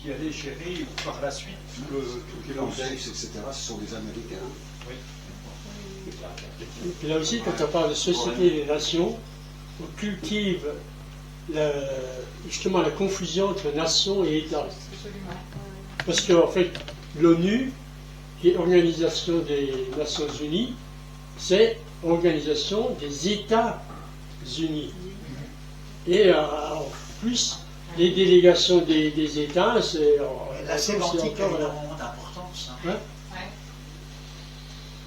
qui allaient gérer par la suite toutes les L'Anglais, etc., ce sont des Américains. Oui. Et puis là aussi, quand on parle de société des nations, on cultive justement la confusion entre nation et État. Absolument. Parce qu'en fait, l'ONU, qui est l'Organisation des Nations Unies, c'est l'Organisation des États-Unis. Et en plus, les délégations des États, c'est La sémantique a encore énormément d'importance. Ouais. Ouais.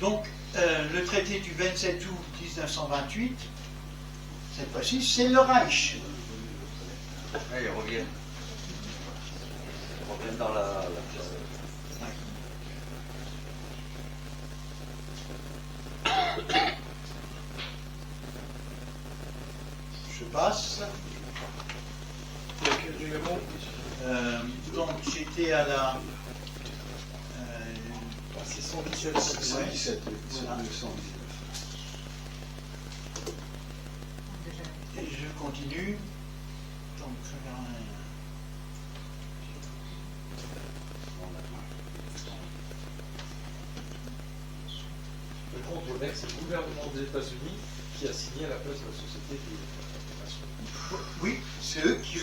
Donc, le traité du 27 août 1928, cette fois-ci, c'est le Reich. Ils reviennent. Ils reviennent dans la Je passe. Donc, j'étais à la... C'est 117. 117, oui, Voilà. 119. Et je continue. Donc, Le contre-mec, c'est le gouvernement des États-Unis qui a signé à la place de la Société des Nations. oui, c'est eux qui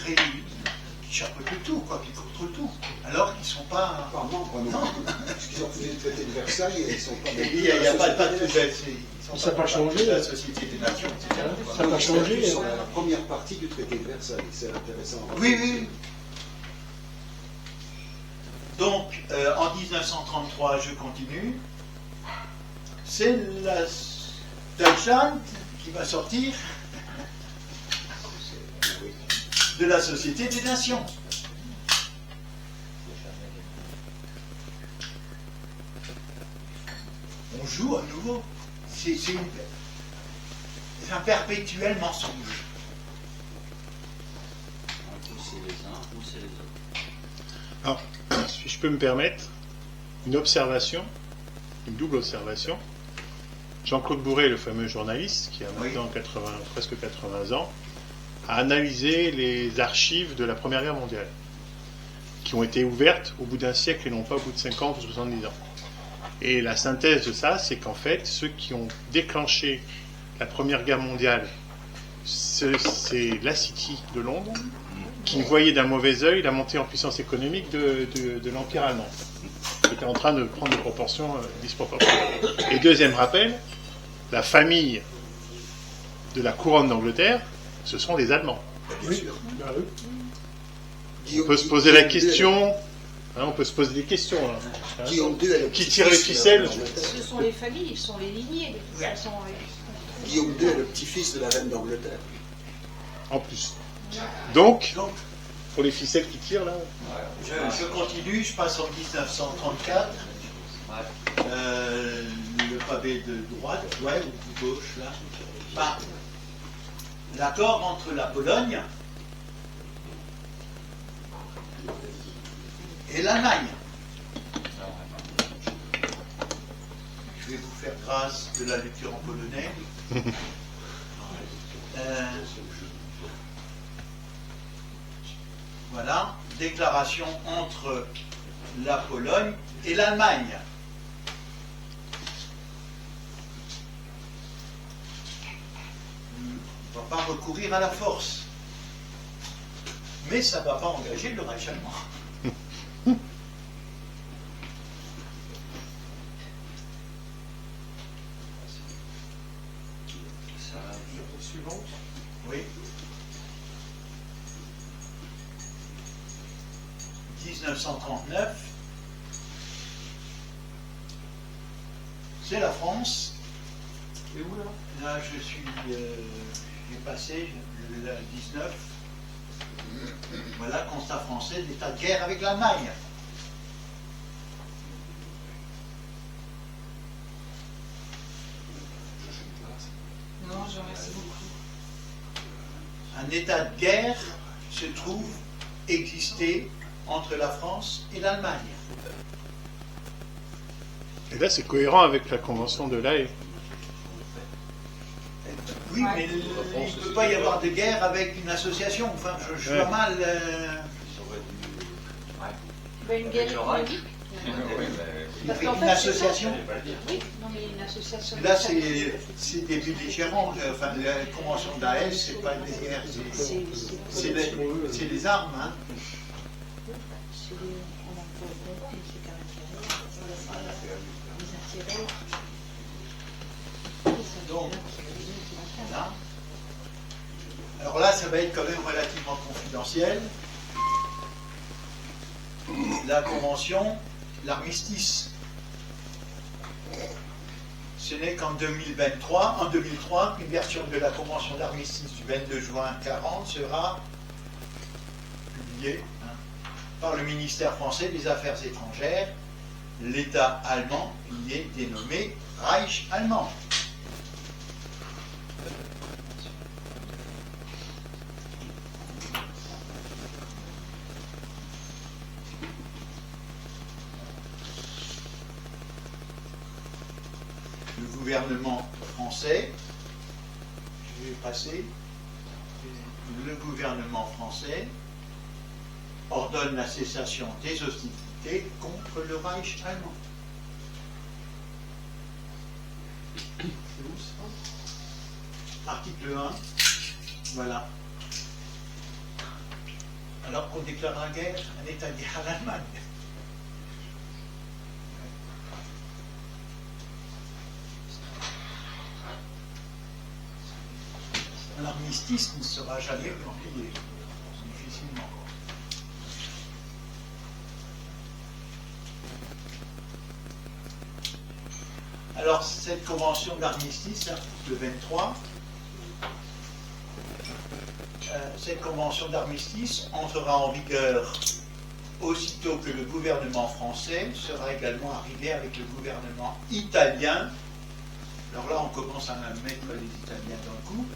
chapeautent le tout, quoi, qui contrôlent tout. Alors qu'ils ne sont pas... Pas membres, non. Parce qu'ils ont fait le traité de Versailles et ils ne sont pas... Il n'y a pas de... Ça n'a pas changé. La Société des Nations, etc. Ça n'a pas changé. Ils sont la première partie du traité de Versailles, c'est intéressant. Oui, oui. Donc, en 1933, je continue. C'est la Deutschland qui va sortir de la Société des Nations. On joue à nouveau. C'est un perpétuel mensonge. Ou c'est les uns, ou c'est les autres. Alors, si je peux me permettre, une observation, une double observation. Jean-Claude Bourret, le fameux journaliste, qui a maintenant presque 80 ans, a analysé les archives de la Première Guerre mondiale, qui ont été ouvertes au bout d'un siècle et non pas au bout de 50 ou 70 ans. Et la synthèse de ça, c'est qu'en fait, ceux qui ont déclenché la Première Guerre mondiale, c'est la City de Londres, qui voyait d'un mauvais œil la montée en puissance économique de l'Empire allemand, qui était en train de prendre des proportions disproportionnées. Et deuxième rappel, la famille de la couronne d'Angleterre, ce sont les Allemands. Bien sûr. Bah oui. On peut se poser la question, hein, on peut se poser des questions. Là, hein. Guillaume II est le Qui petit-fils tire les de la ficelles? reine d'Angleterre. Ce sont les familles, ce sont les lignées, de toute façon. Guillaume II est le petit-fils de la reine d'Angleterre. En plus. Donc, Donc, pour les ficelles qui tirent là, je continue, je passe en 1934. Le pavé de droite, ouais, ou de gauche, là. Bah, l'accord entre la Pologne et l'Allemagne. Je vais vous faire grâce de la lecture en polonais. Voilà, déclaration entre la Pologne et l'Allemagne. On ne va pas recourir à la force. Mais ça ne va pas engager le Reich allemand. Suivante. Oui. 1939, c'est la France. Et où là? Là, j'ai passé le 19. Voilà, constat français d'état de guerre avec l'Allemagne. Non, je remercie beaucoup. Un état de guerre se trouve exister entre la France et l'Allemagne. et là c'est cohérent avec la convention de l'Haye. Oui, mais il ne peut pas y avoir de guerre avec une association. Enfin, je vois mal. Pas une guerre économique. Parce qu'en Une fait, association. Oui, non mais une association. Là, c'est des belligérants. Enfin, la convention d'Aes, c'est pas des guerres, c'est les armes. Hein. C'est des. On emploie beaucoup, mais c'est quand même les intérêts. Donc, voilà. Alors là, ça va être quand même relativement confidentiel. La convention, l'armistice, ce n'est qu'en 2003, qu'une version de la convention d'armistice du 22 juin 40 sera publiée par le ministère français des Affaires étrangères. L'État allemand y est dénommé Reich allemand. Le gouvernement français, je vais passer, le gouvernement français ordonne la cessation des hostilités contre le Reich allemand. C'est où ça ? Article 1, voilà. Alors qu'on déclare la guerre, un État dit à l'Allemagne. L'armistice ne sera jamais oublié, difficilement. Alors, cette convention d'armistice, article 23, cette convention d'armistice entrera en vigueur aussitôt que le gouvernement français sera également arrivé avec le gouvernement italien. Alors là, on commence à mettre les Italiens dans le coup.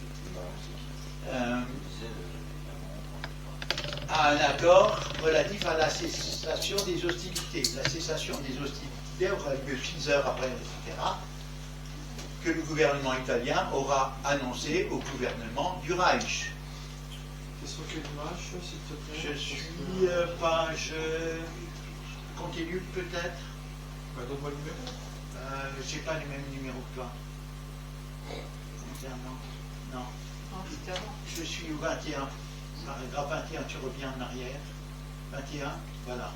À un accord relatif à la cessation des hostilités. La cessation des hostilités aura lieu 6 heures après, etc., que le gouvernement italien aura annoncé au gouvernement du Reich. C'est sur quelle image, s'il te plaît? Je suis page continue peut-être. Bah, donne-moi le numéro. J'ai pas les mêmes numéros que toi. Non. Je suis au 21. Paragraphe 21, tu reviens en arrière. 21, voilà.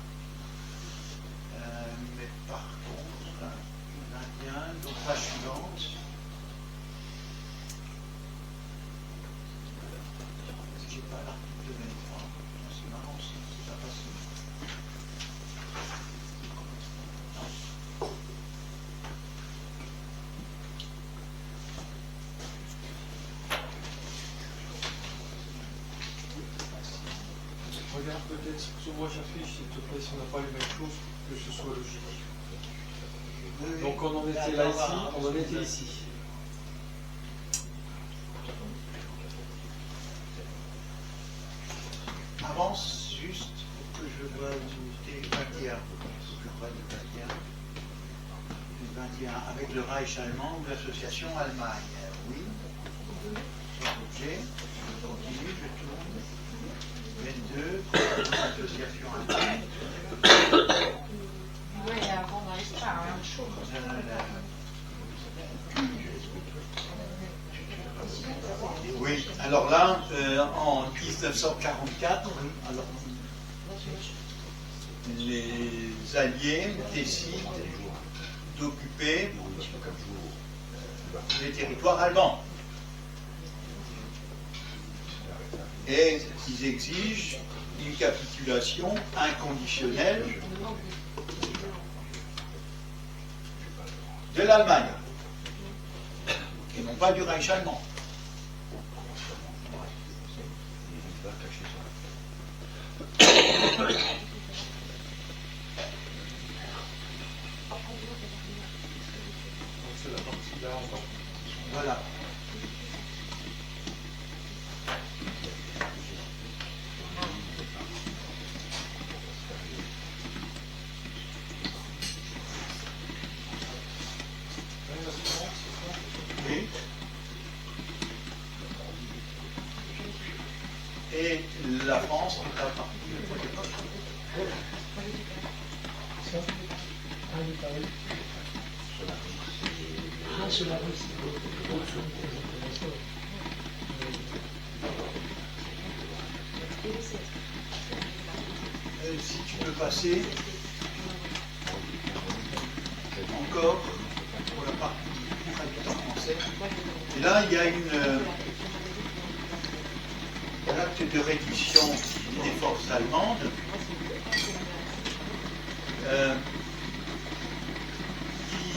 Mais par contre, 21, donc page suivante. J'ai pas l'article 23. C'est marrant, c'est pas facile. Regarde peut-être sur moi j'affiche, s'il te plaît, si on n'a pas les mêmes choses, que ce soit logique. Donc on en était là ici, on en était ici. Avance juste pour que je vois le 21. Je vois le 21. Le 21 avec le Reich allemand ou l'association Allemagne. Oui. Objet. Je continue, je tourne. 22, l'association Allemagne. Oui, avant dans l'histoire, hein, chaud. Oui, alors là, en 1944, alors, les Alliés décident d'occuper les territoires allemands. Et ils exigent une capitulation inconditionnelle de l'Allemagne, et non pas du Reich allemand. C'est la partie là en bas. Voilà. Oui. Et la France est à partir pas sur la Russie. Si tu peux passer encore pour la partie traduite en français. Et là, il y a un acte de reddition des forces allemandes qui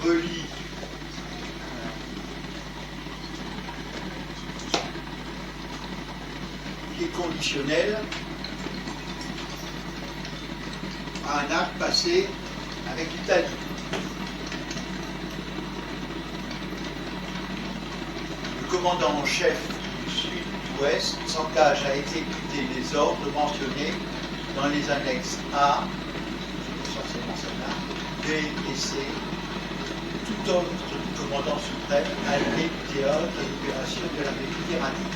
relie qui est conditionnel à un acte passé avec l'Italie. Le commandant en chef du Sud-Ouest s'engage à exécuter les ordres mentionnés dans les annexes A, essentiellement celle-là, B et C, tout ordre du commandant suprême allié du théâtre de l'opération de la Méditerranée.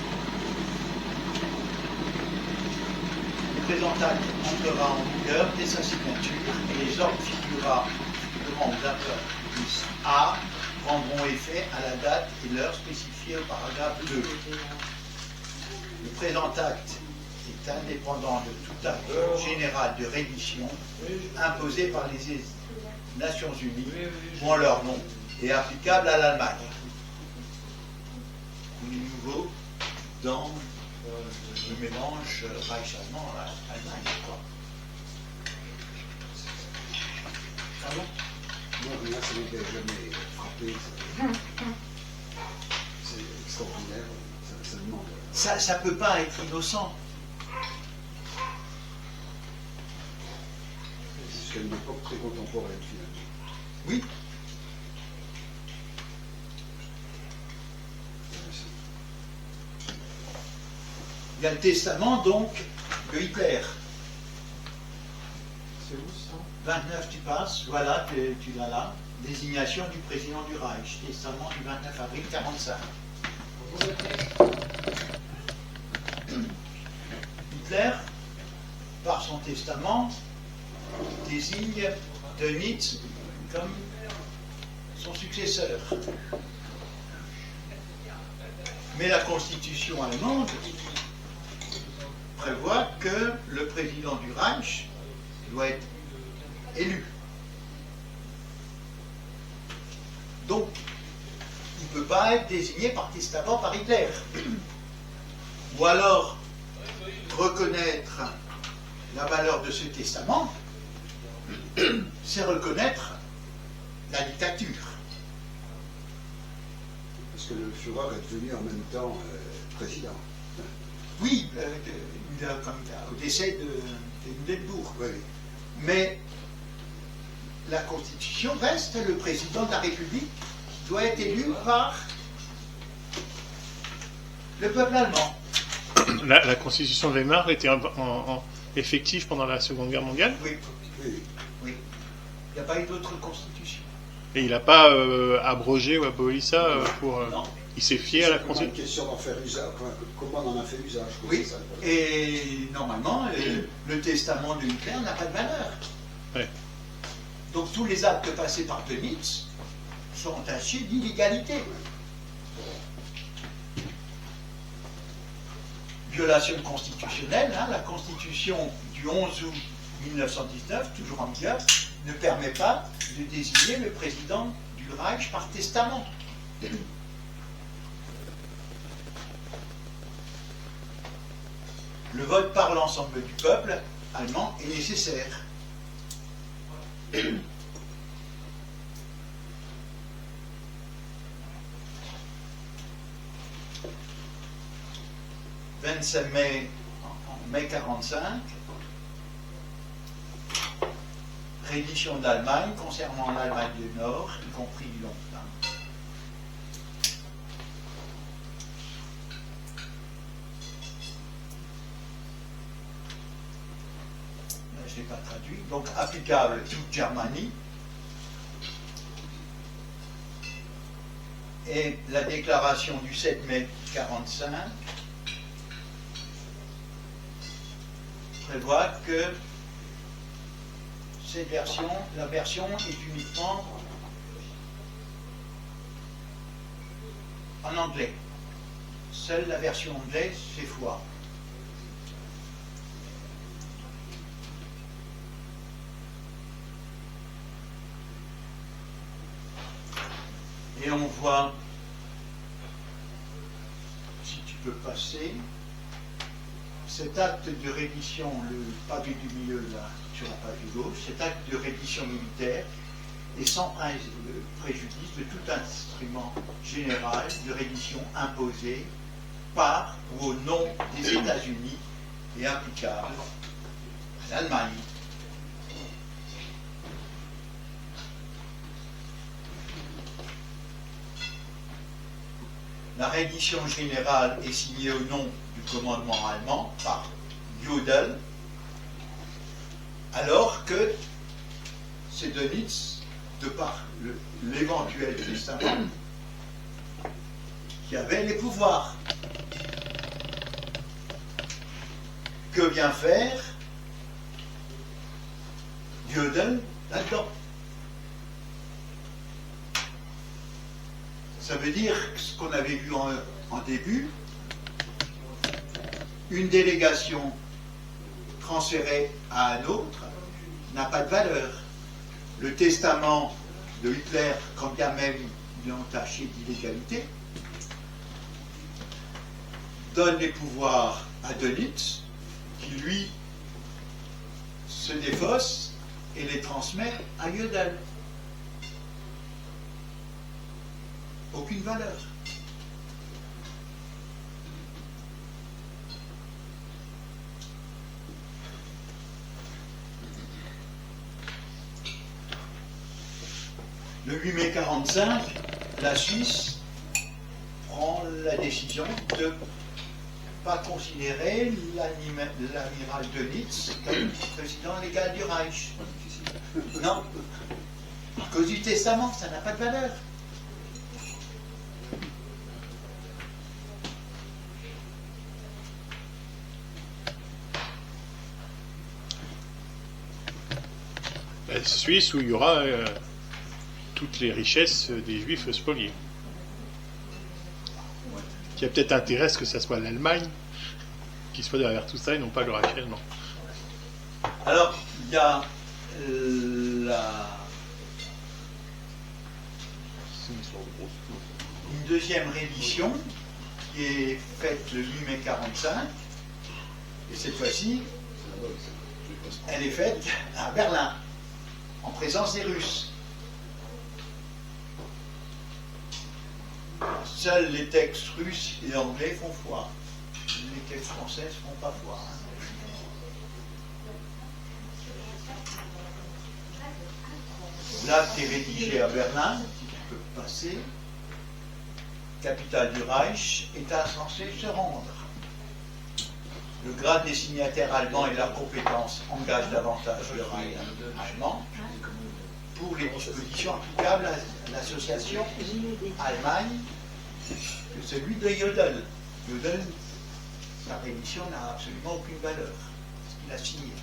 Le présent acte entrera en vigueur dès sa signature et les ordres figurant aux appendices A prendront effet à la date et l'heure spécifiée au paragraphe 2. Le présent acte est indépendant de tout acte général de reddition imposé par les Nations Unies ou en leur nom et applicable à l'Allemagne. On est nouveau dans le mélange Reich allemand à Allemagne. Pardon? Moi, ça ne m'avait jamais frappé. C'est extraordinaire. Ça demande. Ça ne peut pas être innocent. Jusqu'à une époque très contemporaine, finalement. Oui. Il y a le testament, donc, de Hitler. C'est où ça? 29, tu passes, voilà, tu l'as là. Désignation du président du Reich, testament du 29 avril 1945. Hitler, par son testament, désigne Dönitz comme son successeur. Mais la constitution allemande prévoit que le président du Reich doit être élu. Donc, il ne peut pas être désigné par testament par Hitler. Ou alors, reconnaître la valeur de ce testament, c'est reconnaître la dictature. Parce que le Führer est devenu en même temps président. Oui, au décès de Hindenburg. Oui. Mais la Constitution reste le président de la République qui doit être élu par le peuple allemand. La constitution de Weimar était effective pendant la Seconde Guerre mondiale Oui, Oui. oui. Il n'y a pas eu d'autre constitution. et il n'a pas abrogé ou aboli ça pour. Non. Il s'est fié à la C'est une constitution. question d'en faire usage. Comment on en a fait usage? Oui, c'est ça, le problème. et normalement, le testament de Hitler n'a pas de valeur. Ouais. Donc tous les actes passés par Dönitz sont tachés d'illégalité. Violation constitutionnelle, hein, la constitution du 11 août 1919, toujours en vigueur, ne permet pas de désigner le président du Reich par testament. Le vote par l'ensemble du peuple allemand est nécessaire. « 25 mai, en mai 1945, reddition d'Allemagne concernant l'Allemagne du Nord, y compris longtemps. Je n'ai pas traduit. Donc applicable toute Germanie. Et la déclaration du 7 mai 1945 prévoit que cette version, la version est uniquement en anglais. Seule la version anglaise, c'est foi. Et on voit, si tu peux passer, cet acte de reddition, le pavé du milieu là, sur la page de gauche, cet acte de reddition militaire est sans préjudice de tout instrument général de reddition imposé par ou au nom des États-Unis et applicable à l'Allemagne. La reddition générale est signée au nom du commandement allemand par Jodl, alors que c'est Dönitz, de par l'éventuel testament, qui avait les pouvoirs. Que vient faire Jodl là-dedans? Ça veut dire ce qu'on avait vu en début, une délégation transférée à un autre n'a pas de valeur. Le testament de Hitler, quand bien même il est entaché d'illégalité, donne les pouvoirs à Dönitz, qui lui se défausse et les transmet à Jodl. Aucune valeur. Le 8 mai 1945, la Suisse prend la décision de ne pas considérer l'amiral Dönitz comme président légal du Reich. Non, à cause du testament, ça n'a pas de valeur. La Suisse où il y aura toutes les richesses des Juifs spoliés. Qui a peut-être intérêt à ce que ça soit l'Allemagne qui soit derrière tout ça et non pas le Reich allemand. Alors, il y a une deuxième réédition qui est faite le 8 mai 1945, et cette fois-ci, elle est faite à Berlin, en présence des Russes. Seuls les textes russes et anglais font foi. Les textes français ne font pas foi. L'acte est rédigé à Berlin, si tu peux passer. Capitale du Reich, État censé se rendre. Le grade des signataires allemands et leurs compétences engagent davantage le Reich allemand pour les dispositions applicables à l'association Allemagne que celui de Jodl. Jodl, sa rémission n'a absolument aucune valeur, parce qu'il a signé.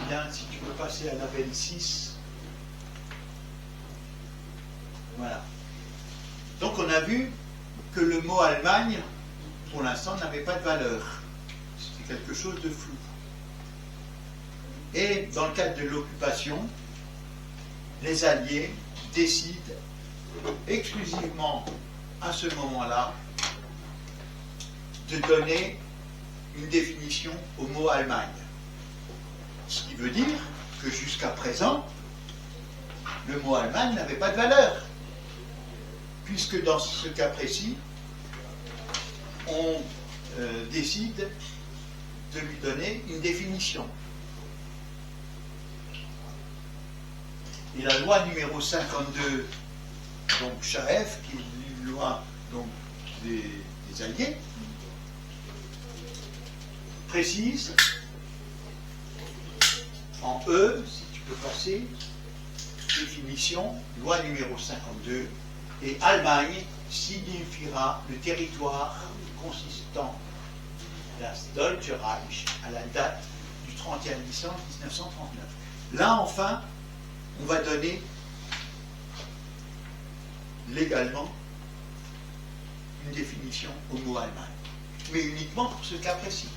Bien, si tu peux passer à la 26. Voilà. Donc on a vu que le mot Allemagne, pour l'instant, n'avait pas de valeur. C'était quelque chose de flou. Et dans le cadre de l'occupation, les Alliés décident exclusivement à ce moment-là de donner une définition au mot Allemagne. Ce qui veut dire que jusqu'à présent, le mot Allemagne n'avait pas de valeur, puisque dans ce cas précis, on décide de lui donner une définition. Et la loi numéro 52, donc Chaef, qui est une loi donc, des Alliés, précise en E, si tu peux passer, définition, loi numéro 52, et Allemagne signifiera le territoire consistant das Deutsche Reich à la date du 31 décembre 1939. Là, enfin, on va donner légalement une définition au mot Allemagne, mais uniquement pour ce cas précis.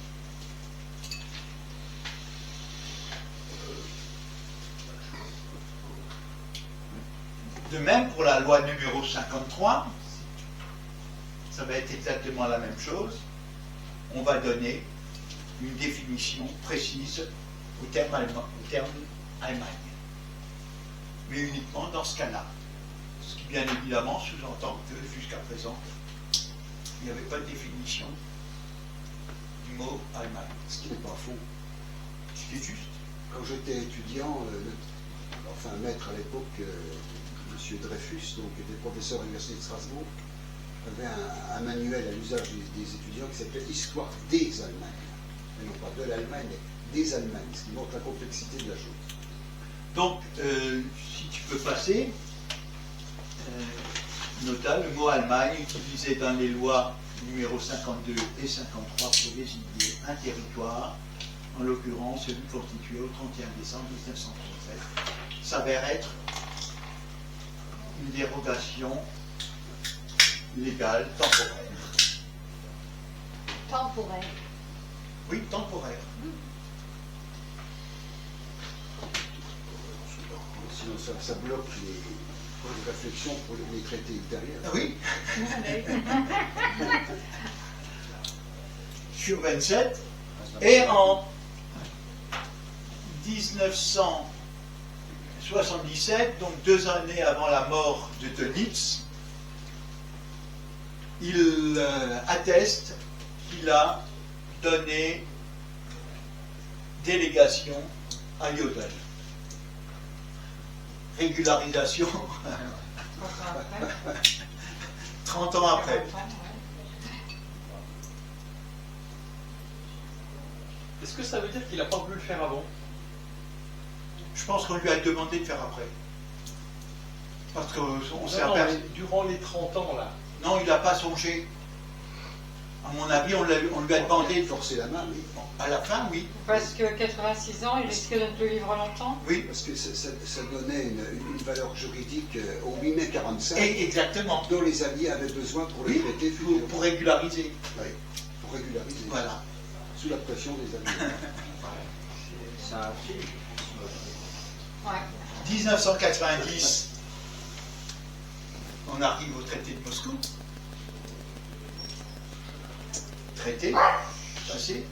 De même pour la loi numéro 53, ça va être exactement la même chose. On va donner une définition précise au terme Allemagne, mais uniquement dans ce cas-là. Ce qui bien évidemment sous-entend que jusqu'à présent, il n'y avait pas de définition du mot Allemagne. Ce qui n'est pas faux. Ce qui est juste. Quand j'étais étudiant, enfin maître à l'époque, M. Dreyfus, donc, qui était professeur à l'Université de Strasbourg, avait un manuel à l'usage des étudiants qui s'appelait Histoire des Allemagnes. Et non pas de l'Allemagne, mais des Allemagnes, ce qui montre la complexité de la chose. Donc, si tu peux passer, nota le mot Allemagne utilisé dans les lois numéro 52 et 53 pour désigner un territoire, en l'occurrence celui constitué au 31 décembre 1937, s'avère être une dérogation légale temporaire. Temporaire. Oui, temporaire. Sinon, ça bloque les réflexions pour les traités ultérieurs. Ah oui. Sur 27. Et en 1977, donc 2 années avant la mort de Dönitz, il atteste qu'il a donné délégation à Jodl. Régularisation 30 ans après. Est-ce que ça veut dire qu'il n'a pas voulu le faire avant? Je pense qu'on lui a demandé de faire après. Parce qu'on s'est Non, aperçu. mais durant les 30 ans, là. Non, il n'a pas songé. À mon avis, on lui a demandé de Forcer la main, oui. à la fin, oui. Parce que 86 ans, il risque de ne plus vivre longtemps. Oui, Parce que ça donnait une valeur juridique au 8 mai 45, exactement. dont les Alliés avaient besoin pour les Oui, traités futurs. pour régulariser. Oui, pour régulariser. Voilà. Sous la pression des Alliés. C'est un film. Ouais. 1990, on arrive au traité de Moscou. Traité passé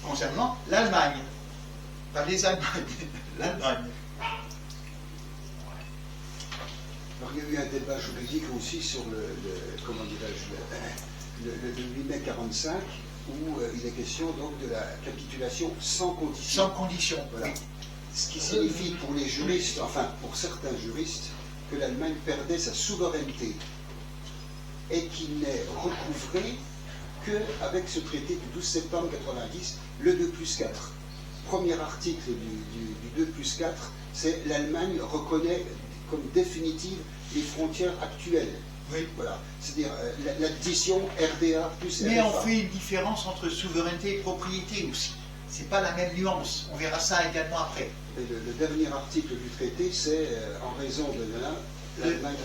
concernant l'Allemagne. Pas les Allemagnes, l'Allemagne. Alors, il y a eu un débat juridique aussi sur comment dirais-je, le 8 mai 45, où il est question donc de la capitulation sans condition. Sans condition. Voilà. Ce qui signifie pour les juristes, enfin pour certains juristes, que l'Allemagne perdait sa souveraineté et qu'il n'est recouvré qu'avec ce traité du 12 septembre 90, le 2+4. Premier article du 2+4, c'est l'Allemagne reconnaît comme définitive les frontières actuelles. Oui. Voilà. C'est-à-dire l'addition RDA plus Mais on RFA. fait une différence entre souveraineté et propriété aussi. C'est pas la même nuance. On verra ça également après. Et le dernier article du traité, c'est en raison de l'Allemagne